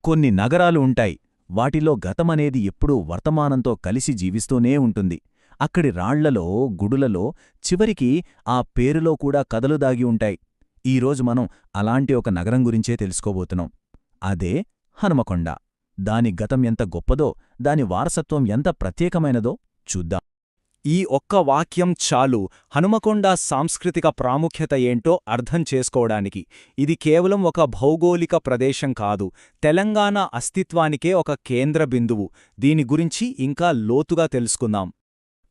కొన్ని నగరాలు ఉంటాయి, వాటిలో గతమనేది ఎప్పుడూ వర్తమానంతో కలిసి జీవిస్తూనే ఉంటుంది. అక్కడి రాళ్లలో, గుడులలో చివరికి ఆ పేరులో కూడా కథలు దాగి ఉంటాయి. ఈరోజు మనం అలాంటి ఒక నగరం గురించే తెలుసుకోబోతున్నాం. అదే హనుమకొండ. దాని గతం ఎంత గొప్పదో, దాని వారసత్వం ఎంత ప్రత్యేకమైనదో చూద్దాం. ఈ ఒక్క వాక్యం చాలు హనుమకొండ సాంస్కృతిక ప్రాముఖ్యత ఏంటో అర్థం చేసుకోవడానికి. ఇది కేవలం ఒక భౌగోళిక ప్రదేశం కాదు, తెలంగాణ అస్తిత్వానికే ఒక కేంద్ర బిందువు. దీని గురించి ఇంకా లోతుగా తెలుసుకుందాం.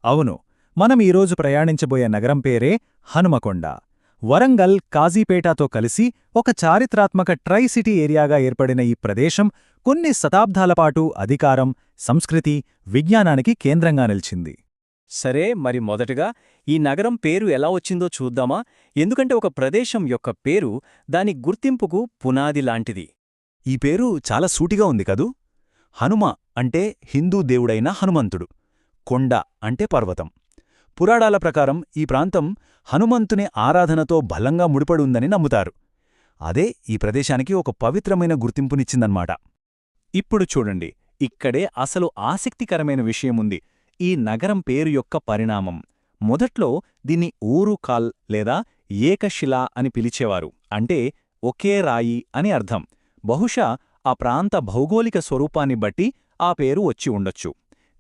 అవును, మనం ఈరోజు ప్రయాణించబోయే నగరం పేరే హనుమకొండ. వరంగల్, కాజీపేటతో కలిసి ఒక చారిత్రాత్మక ట్రై సిటీ ఏరియాగా ఏర్పడిన ఈ ప్రదేశం కొన్ని శతాబ్దాలపాటు అధికారం, సంస్కృతి, విజ్ఞానానికి కేంద్రంగా నిలిచింది. సరే, మరి మొదటగా ఈ నగరం పేరు ఎలా వచ్చిందో చూద్దామా? ఎందుకంటే ఒక ప్రదేశం యొక్క పేరు దాని గుర్తింపుకు పునాది లాంటిది. ఈ పేరు చాలా సూటిగా ఉంది కదూ. హనుమ అంటే హిందూ దేవుడైన హనుమంతుడు, కొండ అంటే పర్వతం. పురాణాల ప్రకారం ఈ ప్రాంతం హనుమంతుని ఆరాధనతో బలంగా ముడిపడి ఉందని నమ్ముతారు. అదే ఈ ప్రదేశానికి ఒక పవిత్రమైన గుర్తింపునిచ్చిందన్నమాట. ఇప్పుడు చూడండి, ఇక్కడే అసలు ఆసక్తికరమైన విషయముంది. ఈ నగరం పేరు యొక్క పరిణామం. మొదట్లో దీన్ని ఊరుకాల్ లేదా ఏకశిలా అని పిలిచేవారు. అంటే ఒకే రాయి అని అర్థం. బహుశా ఆ ప్రాంత భౌగోళిక స్వరూపాన్ని బట్టి ఆ పేరు వచ్చి ఉండొచ్చు.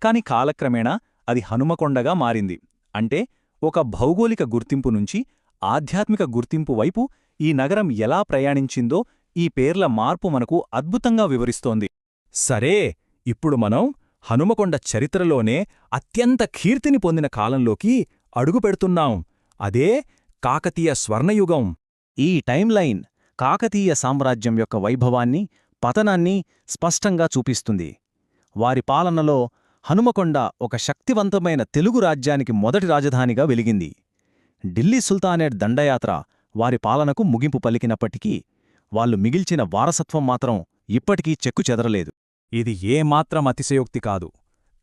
కాని కాలక్రమేణా అది హనుమకొండగా మారింది. అంటే ఒక భౌగోళిక గుర్తింపు నుంచి ఆధ్యాత్మిక గుర్తింపు వైపు ఈ నగరం ఎలా ప్రయాణించిందో ఈ పేర్ల మార్పు మనకు అద్భుతంగా వివరిస్తోంది. సరే, ఇప్పుడు మనం హనుమకొండ చరిత్రలోనే అత్యంత కీర్తిని పొందిన కాలంలోకి అడుగుపెడుతున్నాం. అదే కాకతీయ స్వర్ణయుగం. ఈ టైంలైన్ కాకతీయ సామ్రాజ్యం యొక్క వైభవాన్ని, పతనాన్ని స్పష్టంగా చూపిస్తుంది. వారి పాలనలో హనుమకొండ ఒక శక్తివంతమైన తెలుగు రాజ్యానికి మొదటి రాజధానిగా వెలిగింది. ఢిల్లీ సుల్తానేట్ దండయాత్ర వారి పాలనకు ముగింపు పలికినప్పటికీ వాళ్లు మిగిల్చిన వారసత్వం మాత్రం ఇప్పటికీ చెక్కుచెదరలేదు. ఇది ఏమాత్రం అతిశయోక్తి కాదు.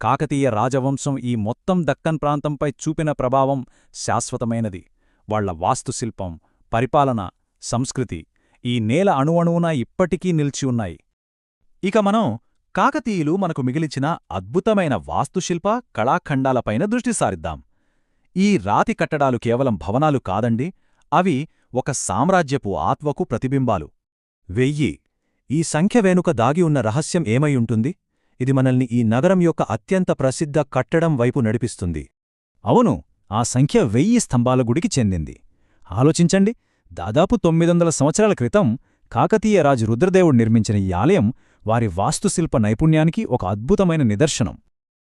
కాకతీయ రాజవంశం ఈ మొత్తం దక్కన్ ప్రాంతంపై చూపిన ప్రభావం శాశ్వతమైనది. వాళ్ల వాస్తుశిల్పం, పరిపాలన, సంస్కృతి ఈ నేల అణువణువునా ఇప్పటికీ నిలిచి ఉన్నాయి. ఇక మనం కాకతీయులు మనకు మిగిలిచిన అద్భుతమైన వాస్తుశిల్ప కళాఖండాలపైన దృష్టి సారిద్దాం. ఈ రాతి కట్టడాలు కేవలం భవనాలు కాదండి, అవి ఒక సామ్రాజ్యపు ఆత్మకు ప్రతిబింబాలు. 1000 ఈ సంఖ్య వెనుక దాగి ఉన్న రహస్యం ఏమై ఉంటుంది? ఇది మనల్ని ఈ నగరం యొక్క అత్యంత ప్రసిద్ధ కట్టడం వైపు నడిపిస్తుంది. అవును, ఆ సంఖ్య 1000 స్తంభాల గుడికి చెందింది. ఆలోచించండి, దాదాపు 900 సంవత్సరాల క్రితం కాకతీయ రాజు రుద్రదేవుడు నిర్మించిన ఈ ఆలయం వారి వాస్తుశిల్ప నైపుణ్యానికి ఒక అద్భుతమైన నిదర్శనం.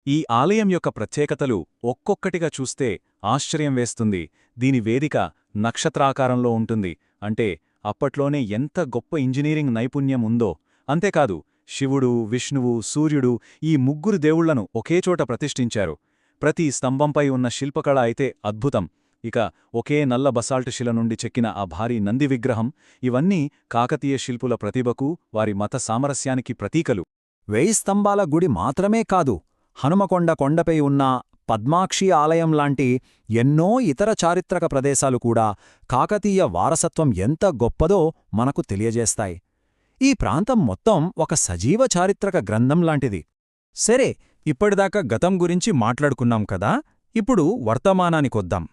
ఈ ఆలయం యొక్క ప్రత్యేకతలు ఒక్కొక్కటిగా చూస్తే ఆశ్చర్యం వేస్తుంది. దీని వేదిక నక్షత్రాకారంలో ఉంటుంది. అంటే అప్పట్లోనే ఎంత గొప్ప ఇంజనీరింగ్ నైపుణ్యం ఉందో. అంతేకాదు, శివుడు, విష్ణువు, సూర్యుడు ఈ ముగ్గురు దేవుళ్లను ఒకేచోట ప్రతిష్ఠించారు. ప్రతి స్తంభంపై ఉన్న శిల్పకళ అయితే అద్భుతం. ఇక ఒకే నల్ల బసాల్ట్ శిల నుండి చెక్కిన ఆ భారీ నంది విగ్రహం, ఇవన్నీ కాకతీయ శిల్పుల ప్రతిభకు, వారి మత సామరస్యానికి ప్రతీకలు. 1000 స్తంభాల గుడి మాత్రమే కాదు, హనుమకొండ కొండపై ఉన్న పద్మాక్షి ఆలయం లాంటి ఎన్నో ఇతర చారిత్రక ప్రదేశాలు కూడా కాకతీయ వారసత్వం ఎంత గొప్పదో మనకు తెలియజేస్తాయి. ఈ ప్రాంతం మొత్తం ఒక సజీవ చారిత్రక గ్రంథం లాంటిది. సరే, ఇప్పటిదాకా గతం గురించి మాట్లాడుకున్నాం కదా, ఇప్పుడు వర్తమానానికొద్దాం.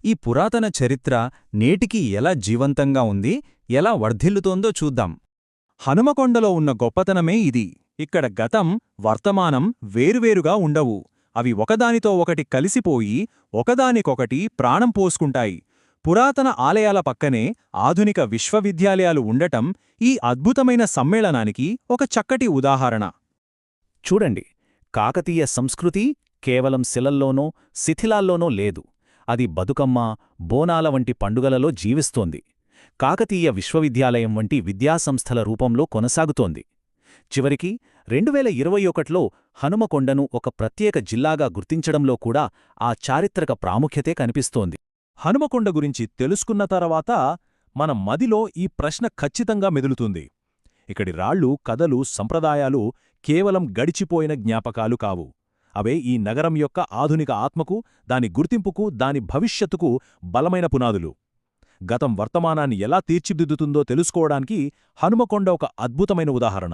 ఈ పురాతన చరిత్ర నేటికి ఎలా జీవంతంగా ఉంది, ఎలా వర్ధిల్లుతోందో చూద్దాం. హనుమకొండలో ఉన్న గొప్పతనమే ఇది. ఇక్కడ గతం, వర్తమానం వేరువేరుగా ఉండవు. అవి ఒకదానితో ఒకటి కలిసిపోయి ఒకదానికొకటి ప్రాణం పోసుకుంటాయి. పురాతన ఆలయాల పక్కనే ఆధునిక విశ్వవిద్యాలయాలు ఉండటం ఈ అద్భుతమైన సమ్మేళనానికి ఒక చక్కటి ఉదాహరణ. చూడండి, కాకతీయ సంస్కృతి కేవలం శిలల్లోనో శిథిలాల్లోనో లేదు. అది బతుకమ్మ, బోనాల వంటి పండుగలలో జీవిస్తోంది. కాకతీయ విశ్వవిద్యాలయం వంటి విద్యాసంస్థల రూపంలో కొనసాగుతోంది. చివరికి 2021లో హనుమకొండను ఒక ప్రత్యేక జిల్లాగా గుర్తించడంలో కూడా ఆ చారిత్రక ప్రాముఖ్యతే కనిపిస్తోంది. హనుమకొండ గురించి తెలుసుకున్న తర్వాత మన మదిలో ఈ ప్రశ్న ఖచ్చితంగా మెదులుతుంది. ఇక్కడి రాళ్ళు, కథలు, సంప్రదాయాలు కేవలం గడిచిపోయిన జ్ఞాపకాలు కావు. అవే ఈ నగరం యొక్క ఆధునిక ఆత్మకు, దాని గుర్తింపుకు, దాని భవిష్యత్తుకు బలమైన పునాదులు. గతం వర్తమానాన్ని ఎలా తీర్చిదిద్దుతుందో తెలుసుకోవడానికి హనుమకొండ ఒక అద్భుతమైన ఉదాహరణ.